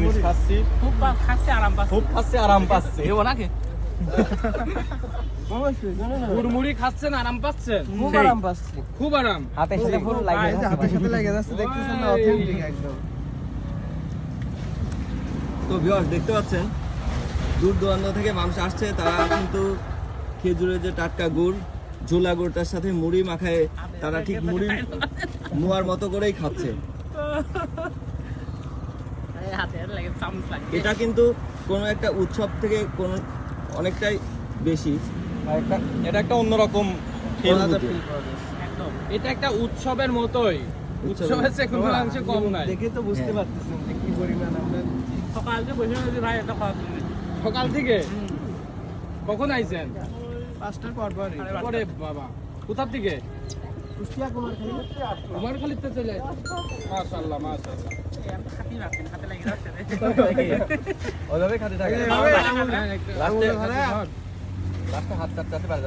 জিনিস খাচ্ছি, খুব খাচ্ছে আরাম পাচ্ছে। খুব খাচ্ছি, আরাম পাচ্ছি। দেবো নাকি? অবশ্যই জানেন না, মুড়মুড়ি খাচ্ছেন, আরাম পাচ্ছেন? খুব সেই। আরাম পাচ্ছি। খুব আরাম। হাতে সাথে ফুল লাগে এই যে হাতের সাথে লেগে যাচ্ছে, দেখতেছেন না, অথেন্টিক একদম। তো ভিউয়ার্স দেখতে পাচ্ছেন দূর দূরান্ত থেকে মানুষ আসছে, তারা কিন্তু খেজুরের যে টাটকা গুড়, ঝোলা গুড়টার সাথে মুড়ি মাখায় তারা ঠিক মুড়ি মুয়ার মতো করেই খাচ্ছে। হাতে লাগে চামচ লাগে। এটা কিন্তু কোনো একটা উৎসব থেকে কোনো অনেকটাই বেশি। এটা একটা অন্যরকম feel আলাদা বুঝি। feel পাওয়া যায়। একদম। এটা একটা উৎসবের মতোই। উৎসবের- উৎসবের চেয়ে কোনো অংশে কম নাই। দেখে তো বুঝতে হ্যাঁ। পারতেছেন যে কি পরিমাণ আমরা সকাল থেকে বসে রয়েছি ভাই, এটা খাওয়া তুমি। সকাল থেকে কখন আইছেন? 5টার পর পরই। ওরে বাবা, কোথা থেকে? কুষ্টিয়া কুমারখালী। কুমারখালীতে চলে আসছেন? মাশাআল্লাহ মাশাআল্লাহ। হাতি রাখছেন, হাতে লাগে যাচ্ছে রে। ওইভাবে খাতে থাকে। এইভাবে হ্যাঁ, লাস্টে আঙুলে ধরে লাস্টে হাত কাটতে পারে